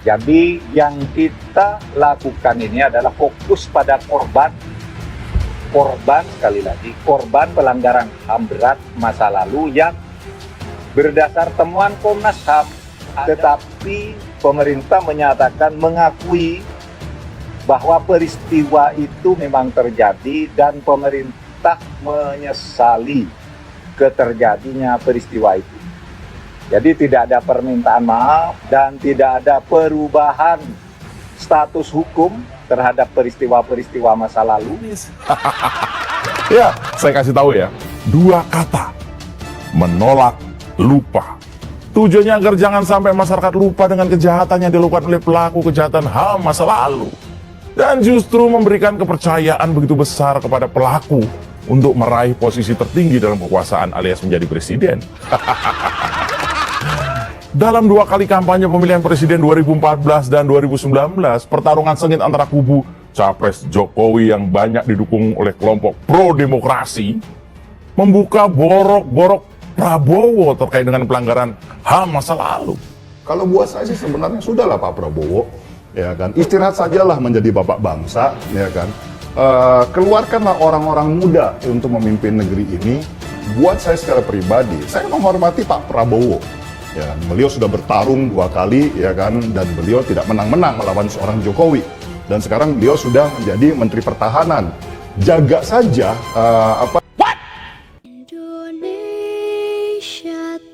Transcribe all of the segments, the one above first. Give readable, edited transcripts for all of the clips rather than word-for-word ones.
Jadi yang kita lakukan ini adalah fokus pada korban sekali lagi, korban pelanggaran HAM berat masa lalu yang berdasar temuan Komnas HAM, tetapi pemerintah menyatakan mengakui bahwa peristiwa itu memang terjadi dan pemerintah menyesali keterjadinya peristiwa itu. Jadi tidak ada permintaan maaf dan tidak ada perubahan status hukum terhadap peristiwa-peristiwa masa lalu. Ya, saya kasih tahu ya, 2 kata, menolak, lupa. Tujuannya agar jangan sampai masyarakat lupa dengan kejahatan yang dilakukan oleh pelaku kejahatan HAM masa lalu. Dan justru memberikan kepercayaan begitu besar kepada pelaku untuk meraih posisi tertinggi dalam kekuasaan alias menjadi presiden. Dalam 2 kali kampanye pemilihan presiden 2014 dan 2019, pertarungan sengit antara kubu Capres Jokowi yang banyak didukung oleh kelompok pro-demokrasi membuka borok-borok Prabowo terkait dengan pelanggaran HAM masa lalu. Kalau buat saya sih sebenarnya sudahlah Pak Prabowo, ya kan, istirahat sajalah menjadi bapak bangsa, ya kan. Keluarkanlah orang-orang muda untuk memimpin negeri ini. Buat saya secara pribadi, saya menghormati Pak Prabowo. Ya, beliau sudah bertarung 2 kali, ya kan, dan beliau tidak menang-menang melawan seorang Jokowi. Dan sekarang beliau sudah menjadi Menteri Pertahanan. Jaga saja Indonesia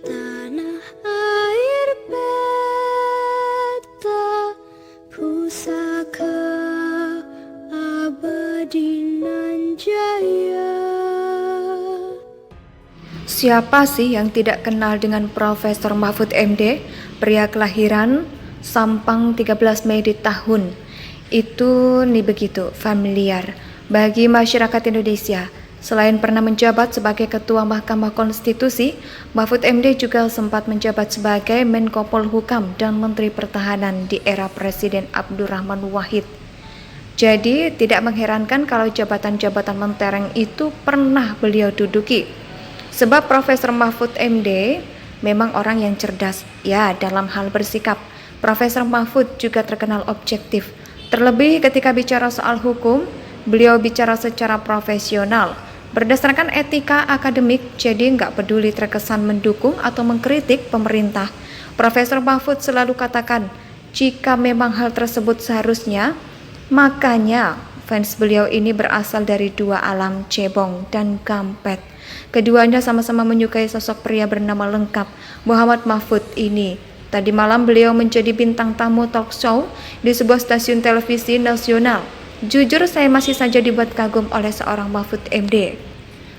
tanah air beta, pusaka abadi nan jaya. Siapa sih yang tidak kenal dengan Profesor Mahfud MD, pria kelahiran Sampang 13 Mei di tahun itu nih begitu familiar bagi masyarakat Indonesia. Selain pernah menjabat sebagai Ketua Mahkamah Konstitusi, Mahfud MD juga sempat menjabat sebagai Menko Polhukam dan Menteri Pertahanan di era Presiden Abdurrahman Wahid. Jadi tidak mengherankan kalau jabatan-jabatan mentereng itu pernah beliau duduki. Sebab Profesor Mahfud MD memang orang yang cerdas ya dalam hal bersikap. Profesor Mahfud juga terkenal objektif. Terlebih ketika bicara soal hukum, beliau bicara secara profesional, berdasarkan etika akademik, jadi nggak peduli terkesan mendukung atau mengkritik pemerintah. Profesor Mahfud selalu katakan, jika memang hal tersebut seharusnya, makanya fans beliau ini berasal dari 2 alam, cebong dan gampet. Keduanya sama-sama menyukai sosok pria bernama lengkap Muhammad Mahfud ini. Tadi malam beliau menjadi bintang tamu talk show di sebuah stasiun televisi nasional. Jujur saya masih saja dibuat kagum oleh seorang Mahfud MD.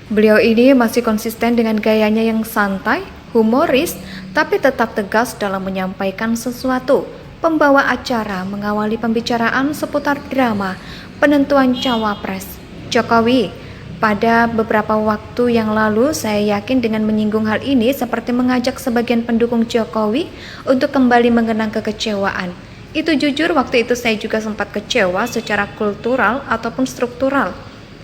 Beliau ini masih konsisten dengan gayanya yang santai, humoris, tapi tetap tegas dalam menyampaikan sesuatu. Pembawa acara mengawali pembicaraan seputar drama penentuan cawapres Jokowi. Pada beberapa waktu yang lalu, saya yakin dengan menyinggung hal ini seperti mengajak sebagian pendukung Jokowi untuk kembali mengenang kekecewaan. Itu jujur, waktu itu saya juga sempat kecewa secara kultural ataupun struktural.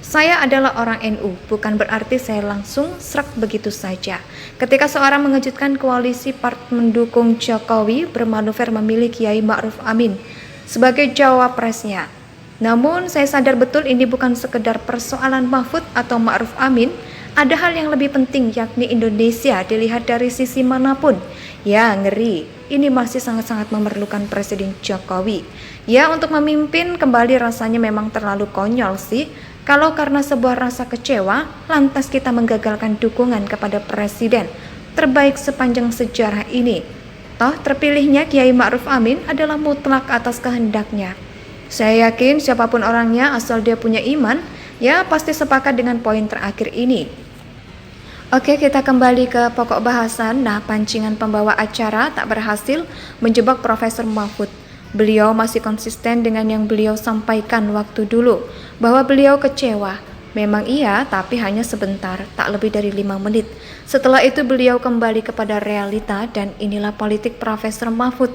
Saya adalah orang NU, bukan berarti saya langsung srek begitu saja. Ketika seorang mengejutkan koalisi part mendukung Jokowi bermanuver memilih Kiai Ma'ruf Amin sebagai cawapresnya. Namun saya sadar betul ini bukan sekedar persoalan Mahfud atau Ma'ruf Amin. Ada hal yang lebih penting, yakni Indonesia dilihat dari sisi manapun. Ya ngeri, ini masih sangat-sangat memerlukan Presiden Jokowi. Ya untuk memimpin kembali rasanya memang terlalu konyol sih. Kalau karena sebuah rasa kecewa, lantas kita menggagalkan dukungan kepada Presiden terbaik sepanjang sejarah ini. Toh terpilihnya Kiai Ma'ruf Amin adalah mutlak atas kehendaknya. Saya yakin siapapun orangnya asal dia punya iman, ya pasti sepakat dengan poin terakhir ini. Oke, kita kembali ke pokok bahasan. Nah, pancingan pembawa acara tak berhasil menjebak Profesor Mahfud. Beliau masih konsisten dengan yang beliau sampaikan waktu dulu, bahwa beliau kecewa. Memang iya, tapi hanya sebentar, tak lebih dari 5 menit. Setelah itu beliau kembali kepada realita dan inilah politik Profesor Mahfud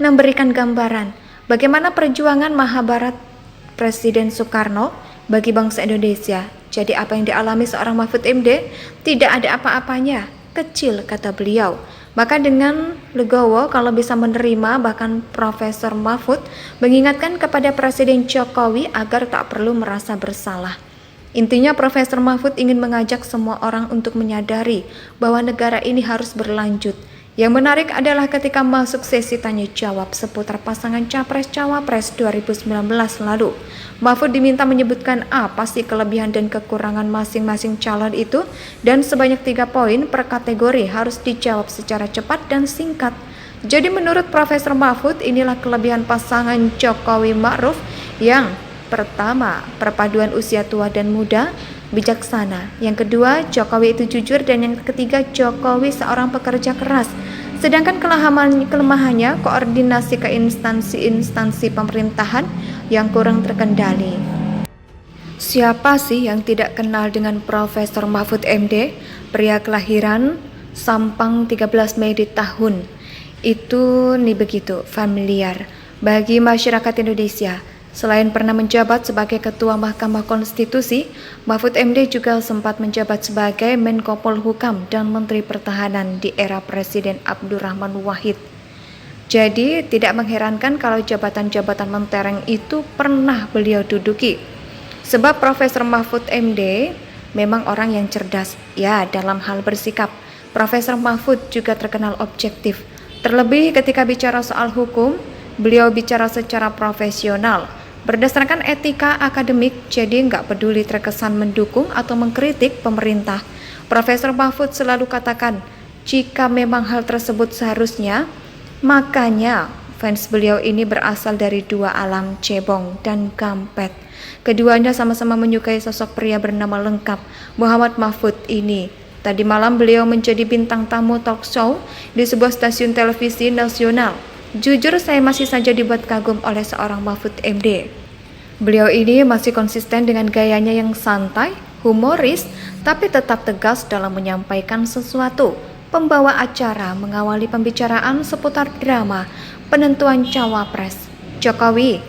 memberikan gambaran bagaimana perjuangan Mahabharat Presiden Soekarno bagi bangsa Indonesia. Jadi apa yang dialami seorang Mahfud MD tidak ada apa-apanya, kecil kata beliau. Maka dengan legowo kalau bisa menerima, bahkan Profesor Mahfud mengingatkan kepada Presiden Jokowi agar tak perlu merasa bersalah. Intinya Profesor Mahfud ingin mengajak semua orang untuk menyadari bahwa negara ini harus berlanjut. Yang menarik adalah ketika masuk sesi tanya jawab seputar pasangan Capres-Cawapres 2019 lalu, Mahfud diminta menyebutkan apa sih kelebihan dan kekurangan masing-masing calon itu, dan sebanyak 3 poin per kategori harus dijawab secara cepat dan singkat. Jadi menurut Profesor Mahfud, inilah kelebihan pasangan Jokowi Ma'ruf. Yang pertama, perpaduan usia tua dan muda, bijaksana. Yang kedua, Jokowi itu jujur. Dan yang ketiga, Jokowi seorang pekerja keras. Sedangkan kelemahannya koordinasi ke instansi-instansi pemerintahan yang kurang terkendali. Siapa sih yang tidak kenal dengan Profesor Mahfud MD, pria kelahiran Sampang 13 Mei di tahun itu nih begitu familiar bagi masyarakat Indonesia. Selain pernah menjabat sebagai Ketua Mahkamah Konstitusi, Mahfud MD juga sempat menjabat sebagai Menko Polhukam dan Menteri Pertahanan di era Presiden Abdurrahman Wahid. Jadi tidak mengherankan kalau jabatan-jabatan mentereng itu pernah beliau duduki. Sebab Profesor Mahfud MD memang orang yang cerdas ya dalam hal bersikap. Profesor Mahfud juga terkenal objektif. Terlebih ketika bicara soal hukum, beliau bicara secara profesional, berdasarkan etika akademik, jadi nggak peduli terkesan mendukung atau mengkritik pemerintah. Profesor Mahfud selalu katakan, jika memang hal tersebut seharusnya, makanya fans beliau ini berasal dari 2 alam, cebong dan gampet. Keduanya sama-sama menyukai sosok pria bernama lengkap Muhammad Mahfud ini. Tadi malam beliau menjadi bintang tamu talk show di sebuah stasiun televisi nasional. Jujur saya masih saja dibuat kagum oleh seorang Mahfud MD. Beliau ini masih konsisten dengan gayanya yang santai, humoris, tapi tetap tegas dalam menyampaikan sesuatu. Pembawa acara mengawali pembicaraan seputar drama penentuan cawapres Jokowi.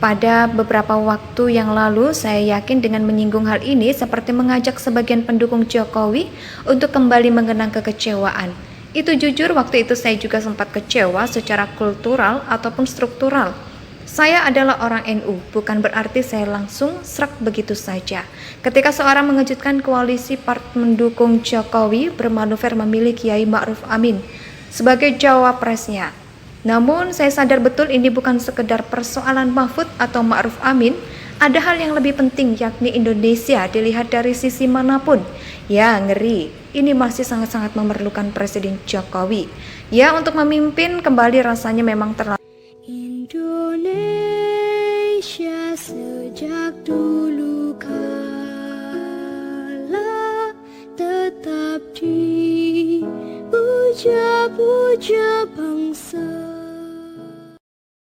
Pada beberapa waktu yang lalu saya yakin dengan menyinggung hal ini seperti mengajak sebagian pendukung Jokowi untuk kembali mengenang kekecewaan. Itu jujur waktu itu saya juga sempat kecewa secara kultural ataupun struktural. Saya adalah orang NU, bukan berarti saya langsung srek begitu saja. Ketika seorang mengejutkan koalisi partai mendukung Jokowi bermanuver memilih Kiai Ma'ruf Amin sebagai cawapresnya. Namun saya sadar betul ini bukan sekedar persoalan Mahfud atau Ma'ruf Amin. Ada hal yang lebih penting, yakni Indonesia dilihat dari sisi manapun. Ya ngeri, ini masih sangat-sangat memerlukan Presiden Jokowi. Ya untuk memimpin kembali rasanya memang terlalu. Indonesia sejak dulu kala tetap dipuja-puja bangsa.